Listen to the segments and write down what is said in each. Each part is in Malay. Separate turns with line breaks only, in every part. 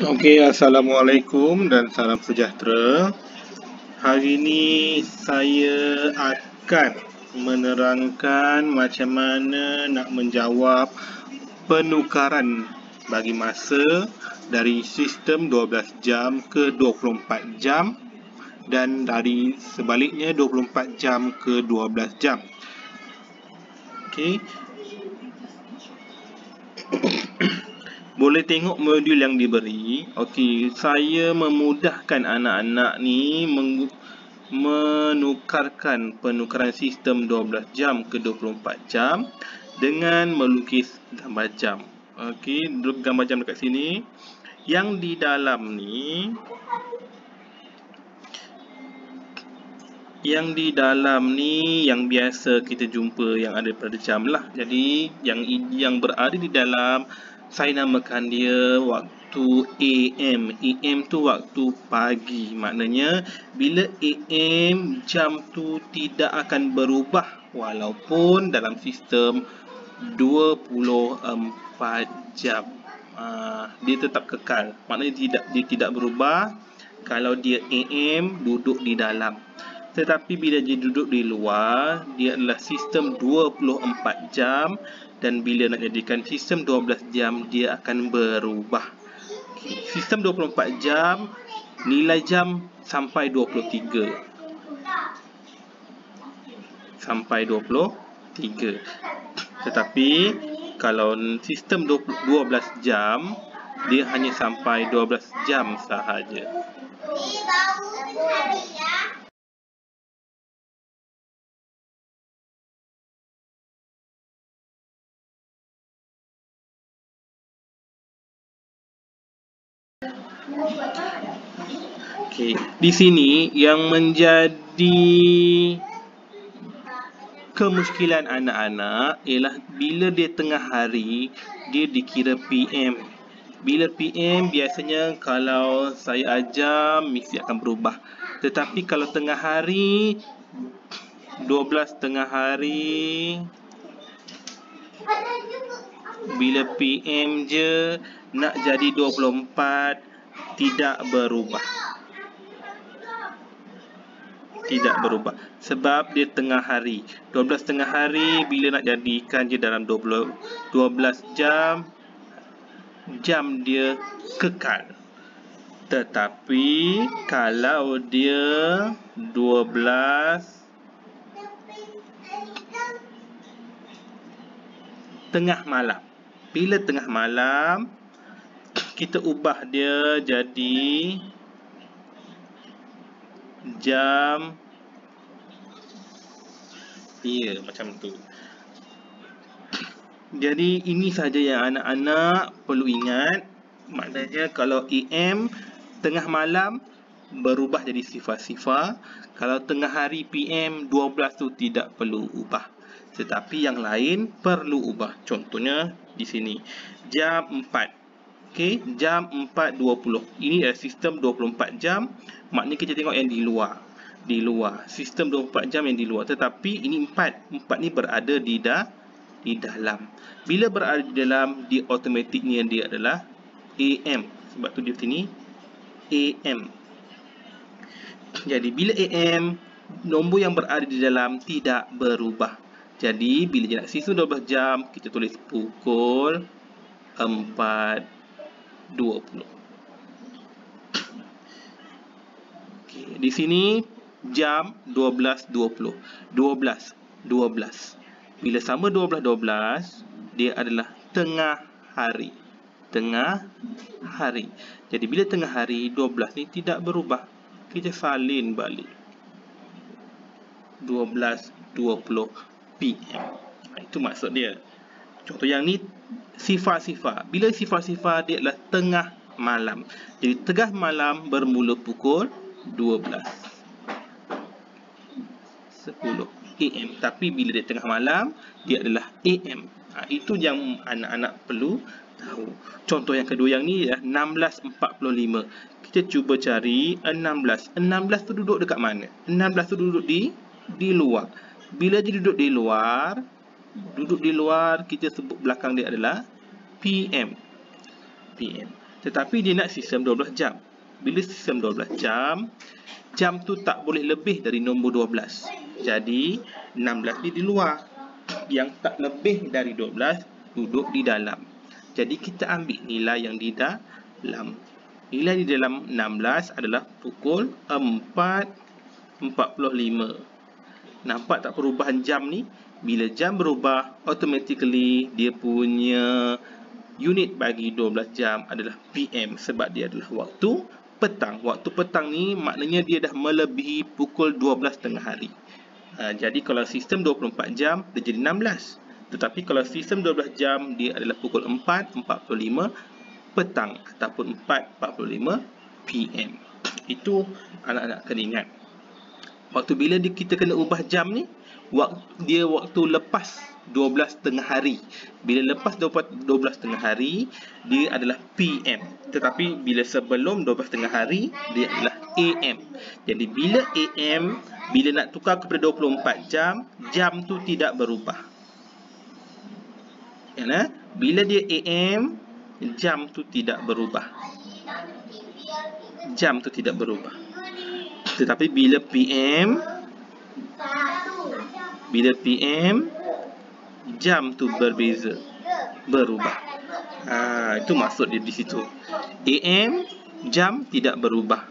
Okey, Assalamualaikum dan salam sejahtera. Hari ini saya akan menerangkan macam mana nak menjawab penukaran bagi masa dari sistem 12 jam ke 24 jam dan dari sebaliknya 24 jam ke 12 jam. Okey. Boleh tengok modul yang diberi. Okey, saya memudahkan anak-anak ni menukarkan penukaran sistem 12 jam ke 24 jam dengan melukis gambar jam. Okey, gambar jam dekat sini. Yang di dalam ni yang biasa kita jumpa yang ada pada jam lah. Jadi yang berada di dalam, saya namakan dia waktu AM. AM tu waktu pagi. Maknanya bila AM jam tu tidak akan berubah walaupun dalam sistem 24 jam. Dia tetap kekal. Maknanya dia tidak berubah kalau dia AM duduk di dalam. Tetapi bila dia duduk di luar, dia adalah sistem 24 jam dan bila nak jadikan sistem 12 jam, dia akan berubah. Sistem 24 jam, nilai jam sampai 23. Sampai 23. Tetapi kalau sistem 12 jam, dia hanya sampai 12 jam sahaja. Okey, di sini yang menjadi kemuskilan anak-anak ialah bila dia tengah hari, dia dikira PM. Bila PM biasanya kalau saya ajar mesti akan berubah. Tetapi kalau tengah hari, 12 tengah hari, bila PM je nak jadi 24, tidak berubah. Tidak berubah sebab dia tengah hari. 12 tengah hari bila nak jadikan je dalam 12 jam, jam dia kekal. Tetapi kalau dia 12 tengah malam, bila tengah malam kita ubah dia jadi jam, macam tu. Jadi ini saja yang anak-anak perlu ingat. Maknanya kalau AM tengah malam berubah jadi sifar-sifar. Kalau tengah hari PM 12 tu tidak perlu ubah. Tetapi yang lain perlu ubah. Contohnya di sini jam 4. Okey, jam 4.20. Ini adalah sistem 24 jam. Maknanya kita tengok yang di luar. Di luar. Sistem 24 jam yang di luar. Tetapi ini 4. 4 ni berada di dalam. Bila berada di dalam, dia automatiknya dia adalah AM. Sebab tu di sini AM. Jadi bila AM, nombor yang berada di dalam tidak berubah. Jadi bila dia nak sistem 12 jam, kita tulis pukul 4.20. Okey, di sini jam 12.20. 12. Bila sama 12.12, dia adalah tengah hari. Tengah hari. Jadi bila tengah hari, 12 ni tidak berubah. Kita salin balik. 12.20 PM. Itu maksud dia. Contoh yang ni sifar-sifar. Bila sifar-sifar, dia adalah tengah malam. Jadi tengah malam bermula pukul 12.10 AM. Tapi bila dia tengah malam, dia adalah AM. Itu yang anak-anak perlu tahu. Contoh yang kedua yang ni adalah 16.45. Kita cuba cari 16. 16 tu duduk dekat mana? 16 tu duduk di luar. Bila dia duduk di luar, kita sebut belakang dia adalah PM. Tetapi dia nak sistem 12 jam. Bila sistem 12 jam, jam tu tak boleh lebih dari nombor 12. Jadi 16 ni di luar. Yang tak lebih dari 12 duduk di dalam. Jadi kita ambil nilai yang di dalam. Nilai di dalam 16 adalah pukul 4.45. Nampak tak perubahan jam ni? Bila jam berubah, automatically dia punya unit bagi 12 jam adalah PM sebab dia adalah waktu petang. Waktu petang ni maknanya dia dah melebihi pukul 12 tengah hari. Jadi kalau sistem 24 jam, dia jadi 16. Tetapi kalau sistem 12 jam, dia adalah pukul 4.45 petang ataupun 4.45 PM. Itu anak-anak kena ingat. Waktu bila kita kena ubah jam ni, dia waktu lepas 12 tengah hari. Bila lepas 12 tengah hari, dia adalah PM. Tetapi bila sebelum 12 tengah hari, dia adalah AM. Jadi bila AM, bila nak tukar kepada 24 jam, jam tu tidak berubah. Ya, bila dia AM, jam tu tidak berubah. Jam tu tidak berubah. Tetapi bila PM, jam tu berbeza, berubah. Itu maksud dia di situ. AM, jam tidak berubah.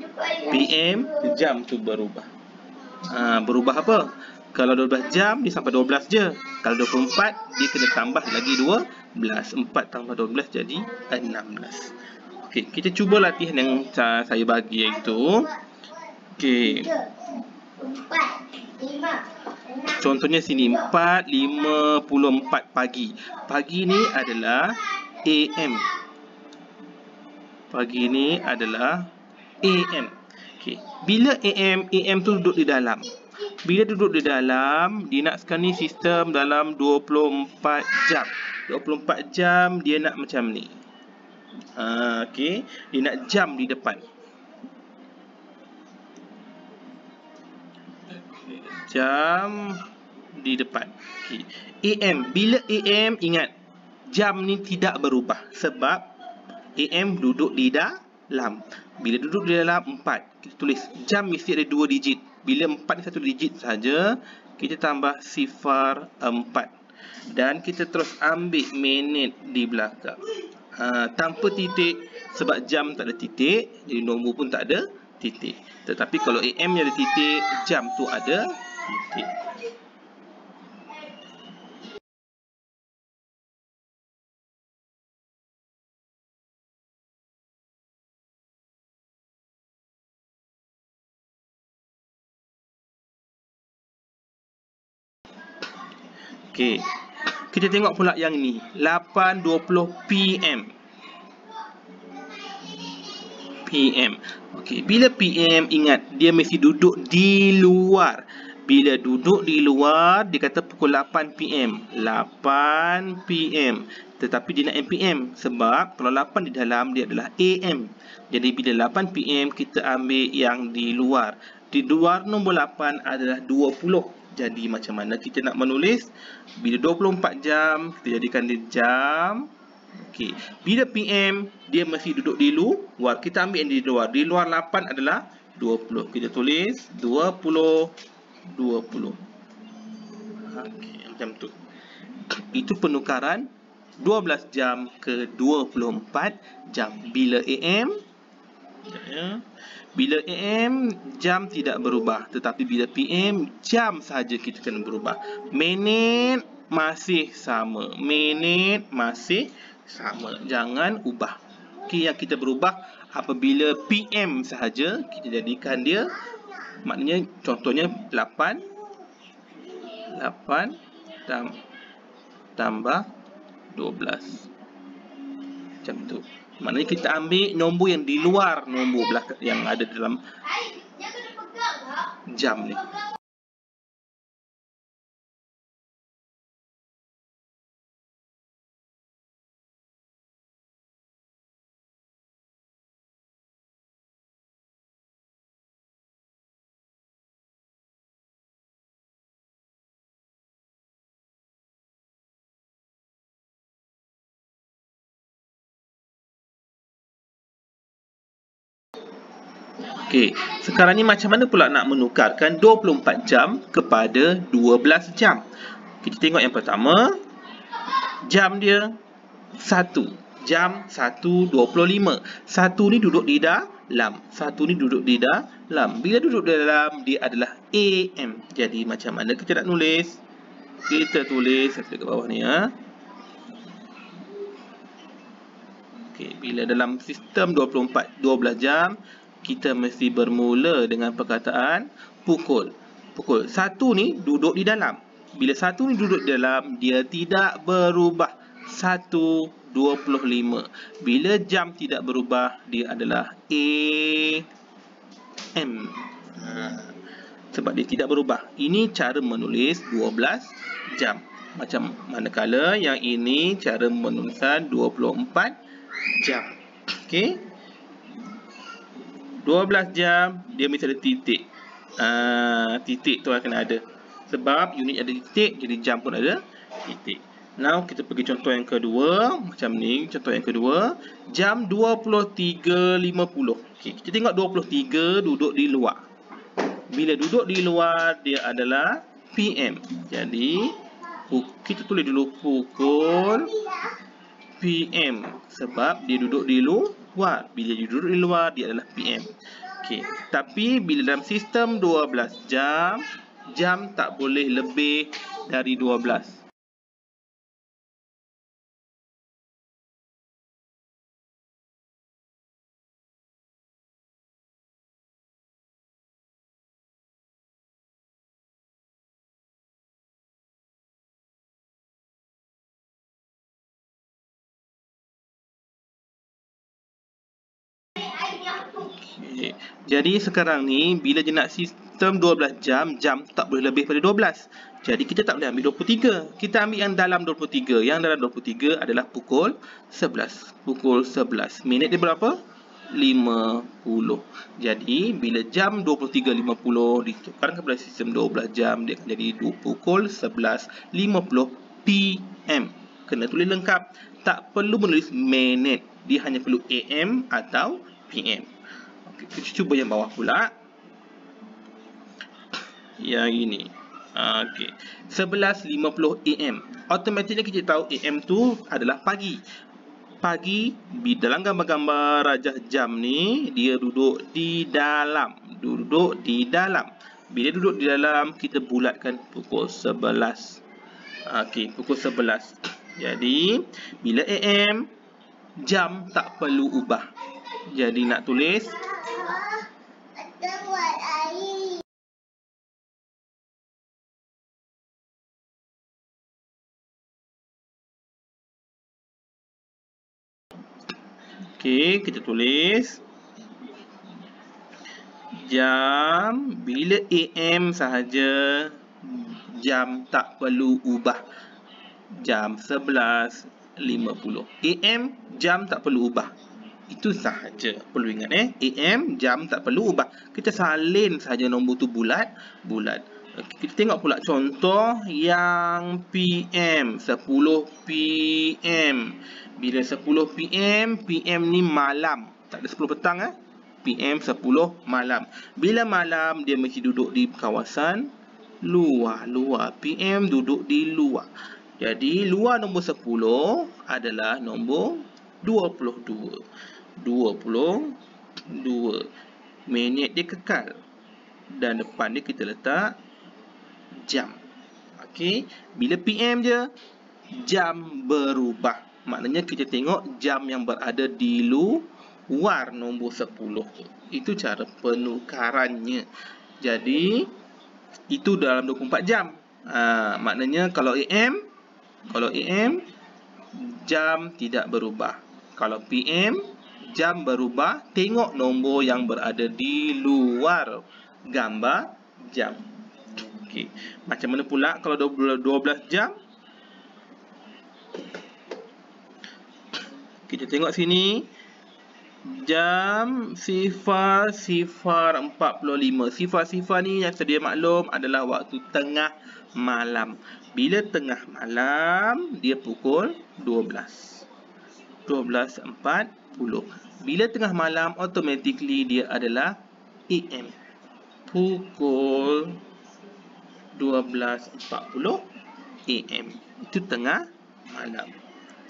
PM, jam tu berubah. Berubah apa? Kalau 12 jam, dia sampai 12 je. Kalau 24, dia kena tambah lagi 12. 4 tambah 12 jadi 16. Okey, kita cuba latihan yang saya bagi iaitu. Okey. Contohnya sini 4.54 pagi. Pagi ni adalah AM. Pagi ni adalah AM. Okey. Bila AM tu duduk di dalam. Bila duduk di dalam, dia nak sekarang ni sistem dalam 24 jam. 24 jam dia nak macam ni. Okey, dia nak jam di depan. Jam di depan. Okay. AM. Bila AM, ingat, jam ni tidak berubah. Sebab AM duduk di dalam. Bila duduk di dalam 4, kita tulis jam mesti ada 2 digit. Bila 4 ni 1 digit saja, kita tambah sifar 4. Dan kita terus ambil minit di belakang. Tanpa titik, sebab jam tak ada titik, jadi nombor pun tak ada titik. Tetapi kalau AM ni ada titik, jam tu ada titik. Okey. Kita tengok pula yang ni, 8.20 PM. PM. Okey, bila PM, ingat dia mesti duduk di luar. Bila duduk di luar, dia kata pukul 8 PM. 8 PM. Tetapi dia nak MPM sebab kalau 8 di dalam dia adalah AM. Jadi bila 8 PM kita ambil yang di luar. Di luar nombor 8 adalah 20. Jadi macam mana kita nak menulis? Bila 24 jam, kita jadikan dia jam. Okey. Bila PM, dia mesti duduk di luar. Kita ambil yang di luar. Di luar 8 adalah 20. Kita tulis 20, 20. Okey, macam tu. Itu penukaran 12 jam ke 24 jam. Bila AM, bila AM, jam tidak berubah. Tetapi bila PM, jam sahaja kita kena berubah. Minit masih sama. Minit masih sama. Jangan ubah. Okey, yang kita berubah apabila PM sahaja, kita jadikan dia, maknanya contohnya 8 tambah 12. Macam tu. Maknanya kita ambil nombor yang di luar nombor belakang yang ada dalam jam ni. Okey, sekarang ni macam mana pula nak menukarkan 24 jam kepada 12 jam? Kita tengok yang pertama, jam dia 1. Jam 1.25. 1 ni duduk di dalam. 1 ni duduk di dalam. Bila duduk di dalam, dia adalah AM. Jadi macam mana kita nak nulis? Kita tulis dekat bawah ni ya. Okey, bila dalam sistem 12 jam, kita mesti bermula dengan perkataan pukul. Pukul 1 ni duduk di dalam. Bila 1 ni duduk di dalam, dia tidak berubah. 1.25. Bila jam tidak berubah, dia adalah AM. Sebab dia tidak berubah. Ini cara menulis 12 jam. Macam manakala yang ini cara menulisan 24 jam. Okey. 12 jam dia mesti ada titik. Titik tu akan ada. Sebab unit ada titik, jadi jam pun ada titik. Now kita pergi contoh yang kedua. Macam ni, contoh yang kedua. Jam 23.50. Okey, kita tengok 23 duduk di luar. Bila duduk di luar, dia adalah PM. Jadi, kita tulis dulu pukul PM. Sebab dia duduk di luar. Bila dia duduk di luar, dia adalah PM. Okey, tapi bila dalam sistem 12 jam, jam tak boleh lebih dari 12. Okay. Jadi sekarang ni bila je nak sistem 12 jam, jam tak boleh lebih pada 12. Jadi kita tak boleh ambil 23. Kita ambil yang dalam 23. Yang dalam 23 adalah pukul 11. Pukul 11. Minit dia berapa? 50. Jadi bila jam 23.50 ditukarkan kepada sistem 12 jam, dia akan jadi pukul 11.50 PM. Kena tulis lengkap. Tak perlu menulis minit. Dia hanya perlu AM atau PM. Okay, kita cuba yang bawah pula. Yang ini. Okey. 11.50 AM. Automatically kita tahu AM tu adalah pagi. Pagi, dalam gambar-gambar rajah jam ni, dia duduk di dalam. Duduk di dalam. Bila duduk di dalam, kita bulatkan pukul 11. Okey, pukul 11. Jadi, bila AM, jam tak perlu ubah. Jadi, nak tulis okey, kita tulis jam bila AM sahaja, jam tak perlu ubah. Jam 11.50. AM jam tak perlu ubah. Itu sahaja. Perlu ingat AM jam tak perlu ubah. Kita salin sahaja nombor tu bulat. Okay, kita tengok pula contoh yang PM. 10 PM. Bila 10 PM, PM ni malam. Tak ada 10 petang PM 10 malam. Bila malam, dia mesti duduk di kawasan luar. PM duduk di luar. Jadi, luar nombor 10 adalah nombor 22. 22. Minit dia kekal. Dan depan dia kita letak jam. Okey. Bila PM je, jam berubah. Maknanya kita tengok jam yang berada di luar nombor 10 tu. Itu cara penukarannya. Jadi, itu dalam 24 jam. Maknanya kalau AM, jam tidak berubah. Kalau PM, jam berubah. Tengok nombor yang berada di luar gambar jam. Okey. Macam mana pula kalau 12 jam? Kita tengok sini. Jam 00.45. Sifar ni yang sedia maklum adalah waktu tengah malam. Bila tengah malam, dia pukul 12. 12.40. Bila tengah malam, automatically dia adalah AM. Pukul 12.40 AM. Itu tengah malam.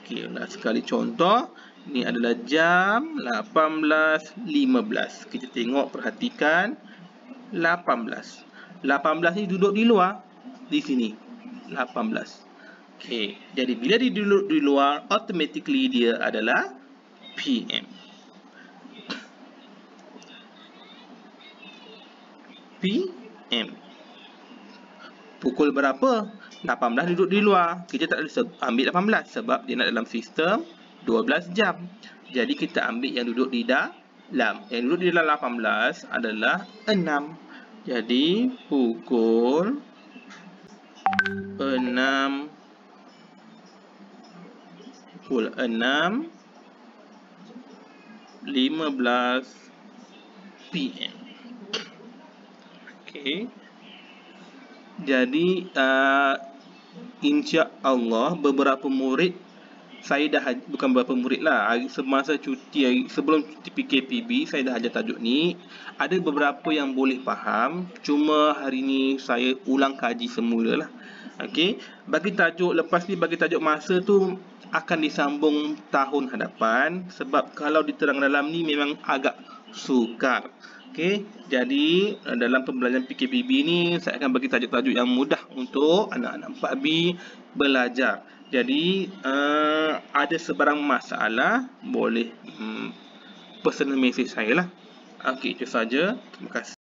Okey, sekali contoh. Ini adalah jam 18.15. Kita tengok, perhatikan 18. 18 ni duduk di luar. Di sini 18. Okey, jadi bila dia duduk di luar, automatically dia adalah PM. PM. Pukul berapa? 18 duduk di luar. Kita tak boleh ambil 18 sebab dia nak dalam sistem 12 jam. Jadi kita ambil yang duduk di dalam. Yang duduk di dalam 18 adalah 6. Jadi pukul 6 15 PM. Okey. Jadi insya-Allah beberapa murid, saya dah bukan beberapa murid lah, semasa cuti, sebelum cuti PKPB saya dah ajar tajuk ni. Ada beberapa yang boleh faham, cuma hari ni saya ulang kaji semula lah. Okey, bagi tajuk lepas ni, bagi tajuk masa tu akan disambung tahun hadapan, sebab kalau diterang dalam ni memang agak sukar. Okey, jadi dalam pembelajaran PKPB ni saya akan bagi tajuk-tajuk yang mudah untuk anak-anak 4B belajar. Jadi ada sebarang masalah boleh personal message saya lah. Okey, itu saja. Terima kasih.